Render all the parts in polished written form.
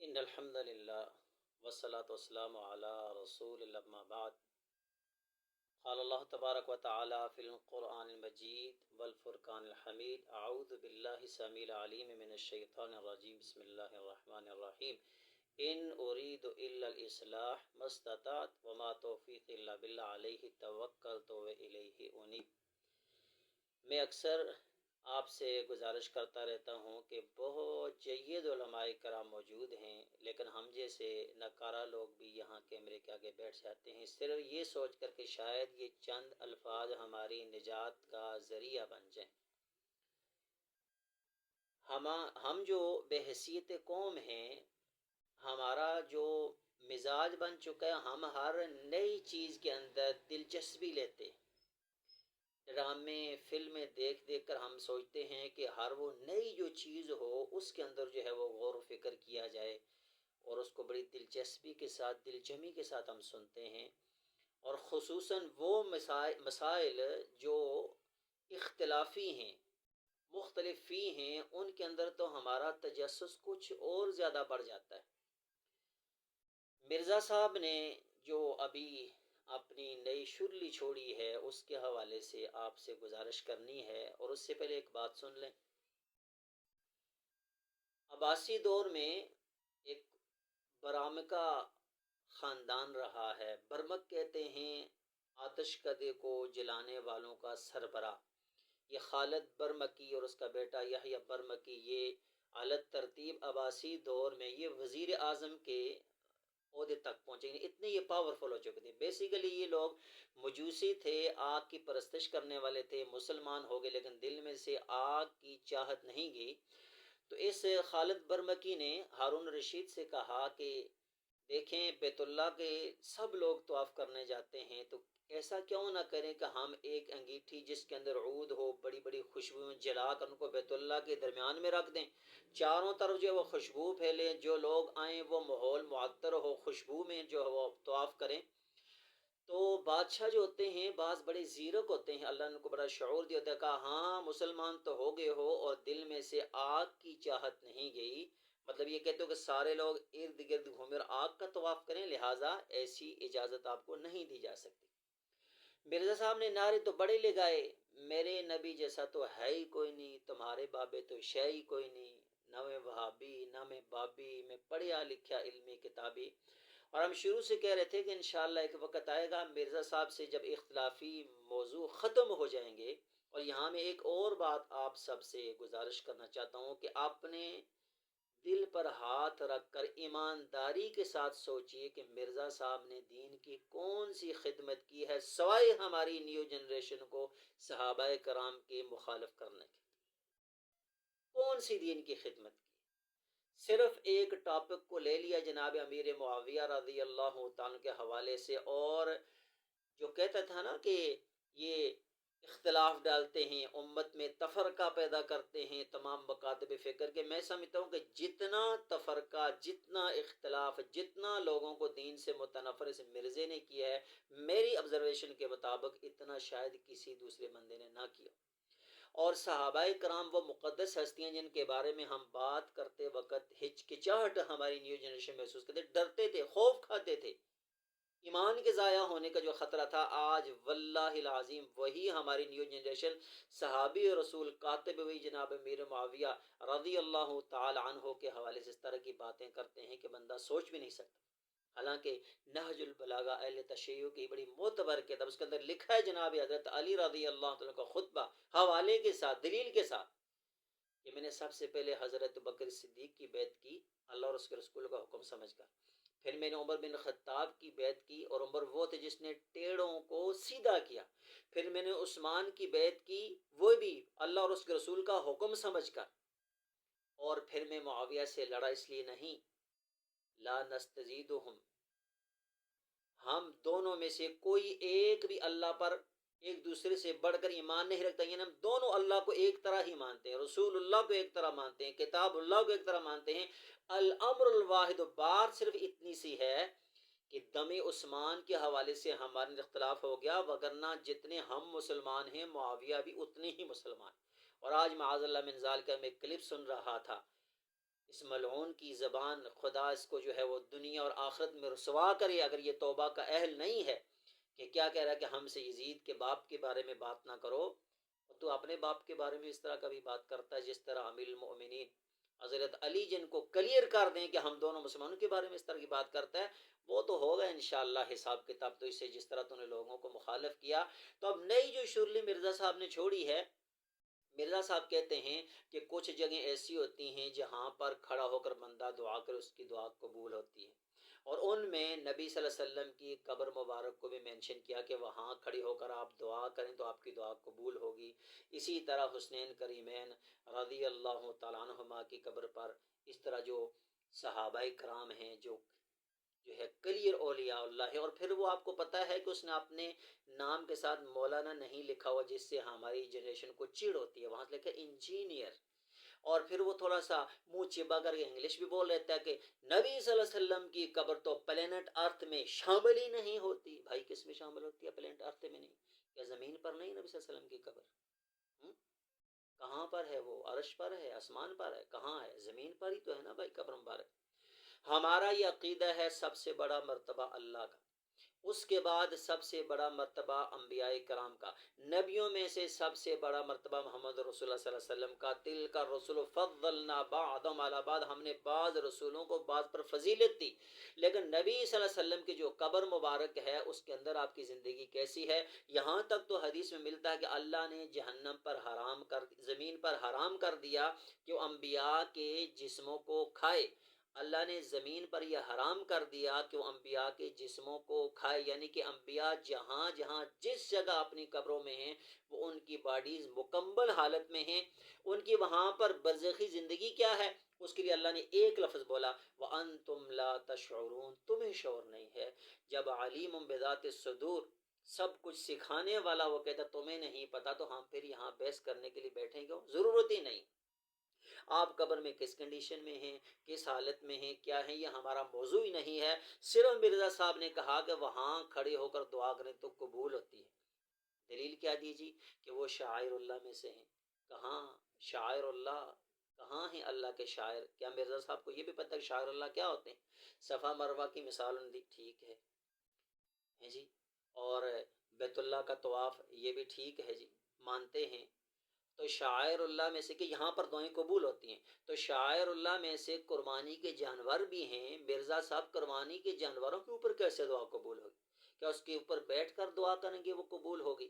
ان الحمد للہ والصلاة والسلام علی رسول اللہ اما بعد قال اللہ تبارک و تعالی فی القرآن المجید والفرقان الحمید اعوذ باللہ السمیع العلیم من الشیطان الرجیم بسم اللہ الرحمن الرحیم ان اريد الا الاصلاح ما استطعت وما توفیقی الا باللہ علیہ توکلت والیہ انیب۔ میں اکثر آپ سے گزارش کرتا رہتا ہوں کہ بہت جید علماء کرام موجود ہیں، لیکن ہم جیسے ناکارہ لوگ بھی یہاں کیمرے کے آگے بیٹھ جاتے ہیں صرف یہ سوچ کر کہ شاید یہ چند الفاظ ہماری نجات کا ذریعہ بن جائیں۔ ہم جو بے حیثیت قوم ہیں، ہمارا جو مزاج بن چکا ہے، ہم ہر نئی چیز کے اندر دلچسپی لیتے ہیں۔ ڈرامے فلمیں دیکھ دیکھ کر ہم سوچتے ہیں کہ ہر وہ نئی جو چیز ہو اس کے اندر جو ہے وہ غور و فکر کیا جائے، اور اس کو بڑی دلچسپی کے ساتھ دل جمی کے ساتھ ہم سنتے ہیں۔ اور خصوصاً وہ مسائل جو اختلافی ہیں، مختلف فی ہیں، ان کے اندر تو ہمارا تجسس کچھ اور زیادہ بڑھ جاتا ہے۔ مرزا صاحب نے جو ابھی اپنی نئی شرلی چھوڑی ہے اس کے حوالے سے آپ سے گزارش کرنی ہے، اور اس سے پہلے ایک بات سن لیں۔ عباسی دور میں ایک برامکا خاندان رہا ہے۔ برمک کہتے ہیں آتش کدے کو جلانے والوں کا سربراہ۔ یہ خالد برمکی اور اس کا بیٹا یحییٰ برمکی، یہ اعلیٰ ترتیب عباسی دور میں یہ وزیر اعظم کے عہدے تک پہنچے، اتنے یہ پاورفل ہو چکے تھے۔ بیسیکلی یہ لوگ مجوسی تھے، آگ کی پرستش کرنے والے تھے، مسلمان ہو گئے لیکن دل میں سے آگ کی چاہت نہیں گئی۔ تو اس خالد برمکی نے ہارون رشید سے کہا کہ دیکھیں بیت اللہ کے سب لوگ طواف کرنے جاتے ہیں، تو ایسا کیوں نہ کریں کہ ہم ایک انگیٹھی جس کے اندر عود ہو، بڑی بڑی خوشبوئیں جلا کر ان کو بیت اللہ کے درمیان میں رکھ دیں، چاروں طرف جو وہ خوشبو پھیلے، جو لوگ آئیں وہ ماحول معطر ہو، خوشبو میں جو ہے وہ طواف کریں۔ تو بادشاہ جو ہوتے ہیں بعض بڑے زیرک ہوتے ہیں، اللہ نے ان کو بڑا شعور دیا ہوتا ہے، کہا ہاں مسلمان تو ہو گئے ہو اور دل میں سے آگ کی چاہت نہیں گئی، مطلب یہ کہتے ہو کہ سارے لوگ ارد گرد گھومے اور آگ کا طواف کریں، لہٰذا ایسی اجازت آپ کو نہیں دی جا سکتی۔ مرزا صاحب نے نعرے تو بڑے لگائے، میرے نبی جیسا تو ہے ہی کوئی نہیں، تمہارے بابے تو شے ہی کوئی نہیں، نہ میں وہابی نہ میں بابی، میں پڑھیا لکھیا علمی کتابی۔ اور ہم شروع سے کہہ رہے تھے کہ انشاءاللہ ایک وقت آئے گا مرزا صاحب سے جب اختلافی موضوع ختم ہو جائیں گے۔ اور یہاں میں ایک اور بات آپ سب سے گزارش کرنا چاہتا ہوں کہ اپنے دل پر ہاتھ رکھ کر ایمانداری کے ساتھ سوچئے کہ مرزا صاحب نے دین کی کون سی خدمت کی ہے سوائے ہماری نیو جنریشن کو صحابہ کرام کے مخالف کرنے کے، کون سی دین کی خدمت کی؟ صرف ایک ٹاپک کو لے لیا جناب امیر معاویہ رضی اللہ تعالیٰ کے حوالے سے، اور جو کہتا تھا نا کہ یہ اختلاف ڈالتے ہیں، امت میں تفرقہ پیدا کرتے ہیں تمام مکاتب فکر کے۔ میں سمجھتا ہوں کہ جتنا تفرقہ، جتنا اختلاف، جتنا لوگوں کو دین سے متنفر اس مرزے نے کیا ہے، میری آبزرویشن کے مطابق اتنا شاید کسی دوسرے بندے نے نہ کیا۔ اور صحابہ کرام وہ مقدس ہستیاں جن کے بارے میں ہم بات کرتے وقت ہچکچاہٹ ہماری نیو جنریشن محسوس کرتے، ڈرتے تھے، خوف کھاتے تھے، ایمان کے ضائع ہونے کا جو خطرہ تھا، آج واللہ العظیم وہی ہماری نیو جنریشن صحابی رسول کاتب ہوئی جناب امیر معاویہ رضی اللہ تعالی عنہ کے حوالے سے اس طرح کی باتیں کرتے ہیں کہ بندہ سوچ بھی نہیں سکتا۔ حالانکہ نہج البلاغہ اہل تشیع کی بڑی معتبر کتاب، اس کے اندر لکھا ہے جناب حضرت علی رضی اللہ عنہ کا خطبہ حوالے کے ساتھ، دلیل کے ساتھ، کہ میں نے سب سے پہلے حضرت بکر صدیق کی بیعت کی اللہ اور اس کے رسول کا حکم سمجھ کر، پھر میں نے عمر بن خطاب کی بیعت کی، اور عمر وہ تھے جس نے ٹیڑوں کو سیدھا کیا، پھر میں نے عثمان کی بیعت کی، وہ بھی اللہ اور اس کے رسول کا حکم سمجھ کر، اور پھر میں معاویہ سے لڑا اس لیے نہیں، لا نستزیدہم، ہم دونوں میں سے کوئی ایک بھی اللہ پر ایک دوسرے سے بڑھ کر ایمان نہیں رکھتا، یعنی ہم دونوں اللہ کو ایک طرح ہی مانتے ہیں، رسول اللہ کو ایک طرح مانتے ہیں، کتاب اللہ کو ایک طرح مانتے ہیں۔ الامر الواحد، بات صرف اتنی سی ہے کہ دم عثمان کے حوالے سے ہمارے اختلاف ہو گیا، وگرنہ جتنے ہم مسلمان ہیں معاویہ بھی اتنے ہی مسلمان۔ اور آج معاذ اللہ من ذالک میں کلپ سن رہا تھا، اس ملعون کی زبان، خدا اس کو جو ہے وہ دنیا اور آخرت میں رسوا کرے اگر یہ توبہ کا اہل نہیں ہے. کہ کیا کہہ رہا ہے کہ ہم سے یزید کے باپ کے بارے میں بات نہ کرو، تو اپنے باپ کے بارے میں اس طرح کا بھی بات کرتا ہے جس طرح امیر المؤمنین حضرت علی جن کو کلیئر کر دیں کہ ہم دونوں مسلمانوں کے بارے میں اس طرح کی بات کرتا ہے. وہ تو ہوگا انشاءاللہ حساب کتاب. تو اس سے جس طرح تو نے لوگوں کو مخالف کیا. تو اب نئی جو شرلی مرزا صاحب نے چھوڑی ہے، مرزا صاحب کہتے ہیں کہ کچھ جگہیں ایسی ہوتی ہیں جہاں پر کھڑا ہو کر بندہ دعا کرے اس کی دعا قبول ہوتی ہے، اور ان میں نبی صلی اللہ علیہ وسلم کی قبر مبارک کو بھی مینشن کیا کہ وہاں کھڑی ہو کر آپ دعا کریں تو آپ کی دعا قبول ہوگی. اسی طرح حسنین کریمین رضی اللہ تعالیٰ عنہما کی قبر پر اس طرح جو صحابہ کرام ہیں جو ہے کلیئر اولیاء اللہ ہے. اور پھر وہ آپ کو پتہ ہے کہ اس نے اپنے نام کے ساتھ مولانا نہیں لکھا ہوا جس سے ہماری جنریشن کو چڑ ہوتی ہے، وہاں سے لکھا انجینئر. اور پھر وہ تھوڑا سا منہ چبا کر کے انگلش بھی بول رہتا ہے کہ نبی صلی اللہ علیہ وسلم کی قبر تو پلینٹ ارتھ میں شامل ہی نہیں ہوتی. بھائی کس میں شامل ہوتی ہے؟ پلینٹ ارتھ میں نہیں. کیا زمین پر نہیں نبی صلی اللہ علیہ وسلم کی قبر؟ کہاں پر ہے؟ وہ عرش پر ہے، آسمان پر ہے، کہاں ہے؟ زمین پر ہی تو ہے نا بھائی قبر مبارک. ہمارا یہ عقیدہ ہے سب سے بڑا مرتبہ اللہ کا، اس کے بعد سب سے بڑا مرتبہ انبیاء کرام کا، نبیوں میں سے سب سے بڑا مرتبہ محمد رسول اللہ صلی اللہ علیہ وسلم کا. تلک الرسل فضلنا بعضهم علی بعض، ہم نے بعض رسولوں کو بعض پر فضیلت دی. لیکن نبی صلی اللہ علیہ وسلم کی جو قبر مبارک ہے اس کے اندر آپ کی زندگی کیسی ہے؟ یہاں تک تو حدیث میں ملتا ہے کہ اللہ نے جہنم پر حرام کر، زمین پر حرام کر دیا کہ وہ انبیاء کے جسموں کو کھائے. اللہ نے زمین پر یہ حرام کر دیا کہ وہ انبیاء کے جسموں کو کھائے، یعنی کہ انبیاء جہاں جہاں جس جگہ اپنی قبروں میں ہیں وہ ان کی باڈیز مکمل حالت میں ہیں. ان کی وہاں پر برزخی زندگی کیا ہے اس کے لیے اللہ نے ایک لفظ بولا، وَأَنْتُمْ لَا تَشْعُرُونَ، تمہیں شعور نہیں ہے. جب علیم بذات الصدور سب کچھ سکھانے والا وہ کہتا تمہیں نہیں پتا، تو ہم پھر یہاں بحث کرنے کے لیے بیٹھیں گے؟ ضرورت ہی نہیں. آپ قبر میں کس کنڈیشن میں ہیں، کس حالت میں ہیں، کیا ہیں، یہ ہمارا موضوع ہی نہیں ہے. صرف مرزا صاحب نے کہا کہ وہاں کھڑے ہو کر دعا کریں تو قبول ہوتی ہے. دلیل کیا دیجیے کہ وہ شاعر اللہ میں سے ہیں. کہاں شاعر اللہ؟ کہاں ہیں اللہ کے شاعر؟ کیا مرزا صاحب کو یہ بھی پتہ کہ شاعر اللہ کیا ہوتے ہیں؟ صفا مروہ کی مثال دی، ٹھیک ہے جی، اور بیت اللہ کا طواف یہ بھی ٹھیک ہے جی، مانتے ہیں. تو شاعر اللہ میں سے کہ یہاں پر دعائیں قبول ہوتی ہیں، تو شاعر اللہ میں سے قربانی کے جانور بھی ہیں. مرزا صاحب قربانی کے جانوروں کے اوپر کیسے دعا قبول ہوگی؟ کیا اس کے اوپر بیٹھ کر دعا کریں گے وہ قبول ہوگی؟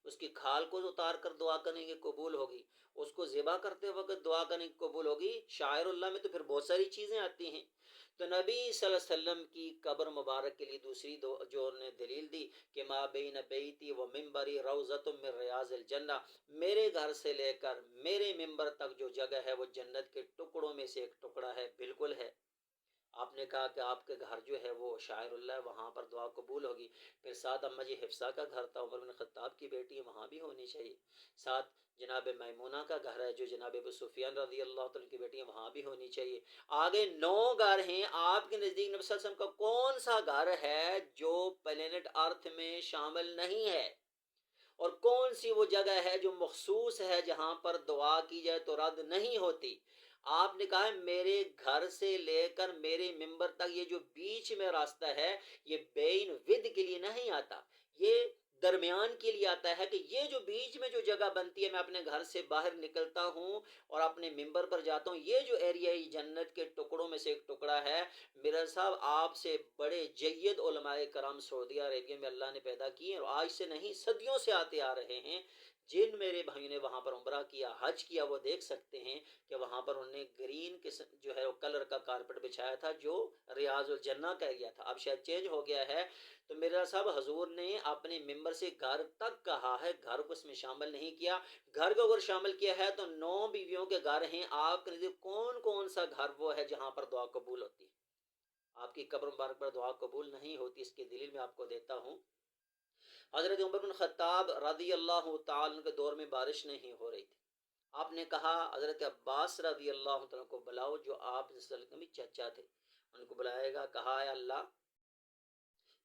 اس کی کھال کو اتار کر دعا کریں گے قبول ہوگی؟ اس کو ذبح کرتے وقت دعا کریں گے قبول ہوگی؟ شاعر اللہ میں تو پھر بہت ساری چیزیں آتی ہیں. تو نبی صلی اللہ علیہ وسلم کی قبر مبارک کے لیے دوسری جو نے دلیل دی کہ ما بین بیتی و منبری روضۃ من ریاض الجنہ، میرے گھر سے لے کر میرے ممبر تک جو جگہ ہے وہ جنت کے ٹکڑوں میں سے ایک ٹکڑا ہے. بالکل ہے. آپ نے کہا کہ آپ کے گھر جو ہے وہ شاعر اللہ، وہاں پر دعا قبول ہوگی. پھر ساتھ اماں جی حفصہ کا گھر تھا، عمر بن خطاب کی بیٹی ہے، وہاں بھی ہونی چاہیے. ساتھ جناب میمونہ کا گھر ہے جو جناب ابو سفیان رضی اللہ تعالیٰ کی بیٹی ہے، وہاں بھی ہونی چاہیے. آگے 9 گھر ہیں. آپ کے نزدیک نبی صلی اللہ علیہ وسلم کا کون سا گھر ہے جو پلینٹ ارتھ میں شامل نہیں ہے؟ اور کون سی وہ جگہ ہے جو مخصوص ہے جہاں پر دعا کی جائے تو رد نہیں ہوتی؟ آپ نے کہا ہے میرے گھر سے لے کر میرے ممبر تک یہ جو بیچ میں راستہ ہے یہ بین ود کے لیے نہیں آتا، یہ درمیان کے لیے آتا ہے. کہ یہ جو بیچ میں جو جگہ بنتی ہے، میں اپنے گھر سے باہر نکلتا ہوں اور اپنے ممبر پر جاتا ہوں، یہ جو ایریا جنت کے ٹکڑوں میں سے ایک ٹکڑا ہے. میرا صاحب آپ سے بڑے جید علماء کرام سعودیہ عربیہ میں اللہ نے پیدا کیے، اور آج سے نہیں صدیوں سے آتے آ رہے ہیں. جن میرے بھائیوں نے وہاں پر عمرہ کیا، حج کیا، وہ دیکھ سکتے ہیں کہ وہاں پر انہوں نے گرین جو ہے کلر کا کارپٹ بچھایا تھا جو ریاض الجنہ کا ایریا تھا. اب شاید چینج ہو گیا ہے. تو میرا صاحب حضور نے اپنے ممبر سے گھر تک کہا ہے، گھر کو اس میں شامل نہیں کیا. گھر کو اگر شامل کیا ہے تو 9 بیویوں کے گھر ہیں. آپ کے نزدیک کون کون سا گھر وہ ہے جہاں پر دعا قبول ہوتی ہے؟ آپ کی قبر مبارک پر دعا قبول نہیں ہوتی. اس کی دلیل میں آپ کو دیتا ہوں. حضرت عمر بن خطاب رضی اللہ تعالیٰ کے دور میں بارش نہیں ہو رہی تھی. آپ نے کہا حضرت عباس رضی اللہ تعالیٰ کو بلاؤ جو آپ صلی اللہ علیہ وسلم کے چچا تھے. ان کو بلائے گا. کہا ہے اللہ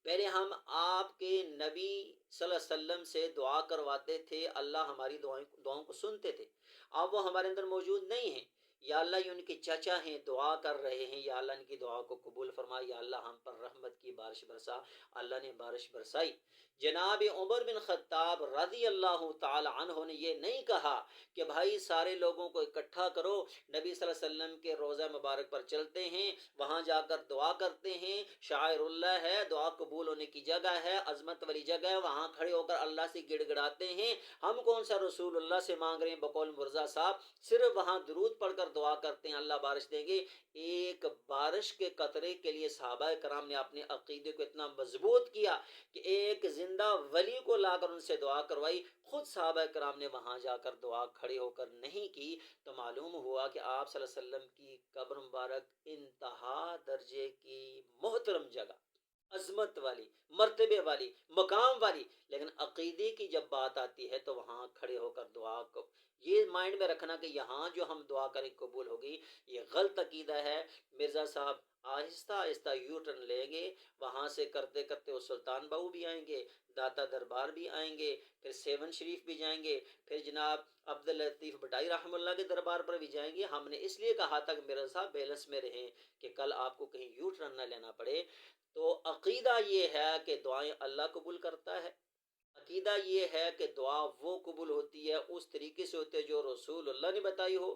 پہلے ہم آپ کے نبی صلی اللہ علیہ وسلم سے دعا کرواتے تھے، اللہ ہماری دعاؤں کو سنتے تھے. اب وہ ہمارے اندر موجود نہیں ہیں. یا اللہ یہ ان کے چچا ہیں دعا کر رہے ہیں، یا اللہ ان کی دعا کو قبول فرما، یا اللہ ہم پر رحمت کی بارش برسا۔ اللہ نے بارش برسائی۔ جناب عمر بن خطاب رضی اللہ تعالی عنہ نے یہ نہیں کہا کہ بھائی سارے لوگوں کو اکٹھا کرو، نبی صلی اللہ علیہ وسلم کے روضہ مبارک پر چلتے ہیں، وہاں جا کر دعا کرتے ہیں، شاعر اللہ ہے، دعا قبول ہونے کی جگہ ہے، عظمت والی جگہ ہے، وہاں کھڑے ہو کر اللہ سے گڑ گڑاتے ہیں، ہم کون سا رسول اللہ سے مانگ رہے ہیں بقول مرزا صاحب، صرف وہاں درود پڑھ کر دعا کرتے ہیں اللہ بارش دیں گے۔ ایک بارش کے قطرے کے لیے صحابہ کرام نے اپنے عقیدے کو اتنا مضبوط کیا کہ ایک زندہ ولی کو لا کر ان سے دعا کروائی، خود صحابہ کرام نے وہاں جا کر دعا کھڑے ہو کر نہیں کی، تو معلوم ہوا کہ آپ صلی اللہ علیہ وسلم کی قبر مبارک انتہا درجے کی محترم جگہ، عظمت والی، مرتبے والی، مقام والی، لیکن عقیدے کی جب بات آتی ہے تو وہاں کھڑے ہو کر دعا کو یہ مائنڈ میں رکھنا کہ یہاں جو ہم دعا کریں قبول ہوگی، یہ غلط عقیدہ ہے۔ مرزا صاحب آہستہ آہستہ یو ٹرن لیں گے، وہاں سے کرتے کرتے وہ سلطان باؤ بھی آئیں گے، داتا دربار بھی آئیں گے، پھر سیون شریف بھی جائیں گے، پھر جناب عبداللطیف بٹائی رحمہ اللہ کے دربار پر بھی جائیں گے۔ ہم نے اس لیے کہا تھا کہ مرزا صاحب بیلنس میں رہیں کہ کل آپ کو کہیں یو ٹرن نہ لینا پڑے۔ تو عقیدہ یہ ہے کہ دعائیں اللہ قبول کرتا ہے، عقیدہ یہ ہے کہ دعا وہ قبول ہوتی ہے اس طریقے سے ہوتی ہے جو رسول اللہ نے بتائی ہو،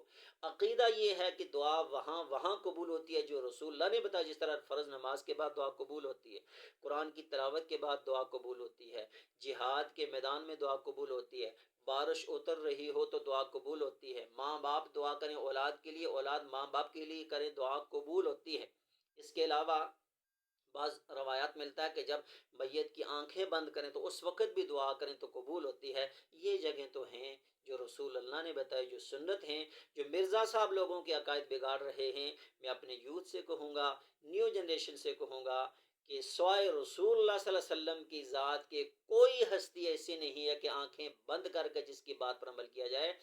عقیدہ یہ ہے کہ دعا وہاں قبول ہوتی ہے جو رسول اللہ نے بتایا، جس طرح فرض نماز کے بعد دعا قبول ہوتی ہے، قرآن کی تلاوت کے بعد دعا قبول ہوتی ہے، جہاد کے میدان میں دعا قبول ہوتی ہے، بارش اتر رہی ہو تو دعا قبول ہوتی ہے، ماں باپ دعا کریں اولاد کے لیے، اولاد ماں باپ کے لیے کریں، دعا قبول ہوتی ہے۔ اس کے علاوہ بعض روایات ملتا ہے کہ جب میت کی آنکھیں بند کریں تو اس وقت بھی دعا کریں تو قبول ہوتی ہے۔ یہ جگہیں تو ہیں جو رسول اللہ نے بتائی، جو سنت ہیں، جو مرزا صاحب لوگوں کے عقائد بگاڑ رہے ہیں۔ میں اپنے یوتھ سے کہوں گا، نیو جنریشن سے کہوں گا کہ سوائے رسول اللہ صلی اللہ علیہ وسلم کی ذات کے کوئی ہستی ایسی نہیں ہے کہ آنکھیں بند کر کے جس کی بات پر عمل کیا جائے۔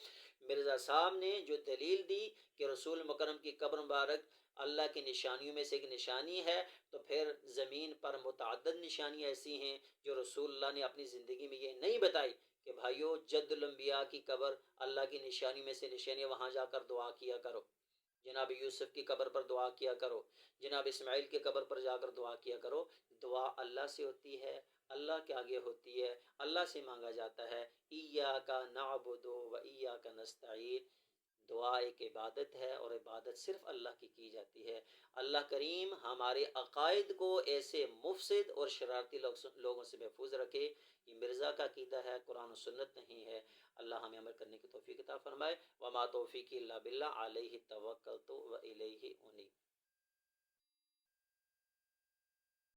مرزا صاحب نے جو دلیل دی کہ رسول مکرم کی قبر مبارک اللہ کی نشانیوں میں سے ایک نشانی ہے، تو پھر زمین پر متعدد نشانیاں ایسی ہیں جو رسول اللہ نے اپنی زندگی میں یہ نہیں بتائی کہ بھائیو جد الانبیاء کی قبر اللہ کی نشانی میں سے نشانی، وہاں جا کر دعا کیا کرو، جناب یوسف کی قبر پر دعا کیا کرو، جناب اسماعیل کی قبر پر جا کر دعا کیا کرو۔ دعا اللہ سے ہوتی ہے، اللہ کے آگے ہوتی ہے، اللہ سے مانگا جاتا ہے۔ ایاک نعبد و ایاک نستعین، دعا ایک عبادت ہے اور عبادت صرف اللہ کی جاتی ہے۔ اللہ کریم ہمارے عقائد کو ایسے مفسد اور شرارتی لوگوں سے محفوظ رکھے۔ یہ مرزا کا عقیدہ ہے، قرآن و سنت نہیں ہے۔ اللہ ہمیں عمل کرنے کی توفیق عطا فرمائے۔ وما توفیقی الا باللہ، علیہ توکلت و الیہ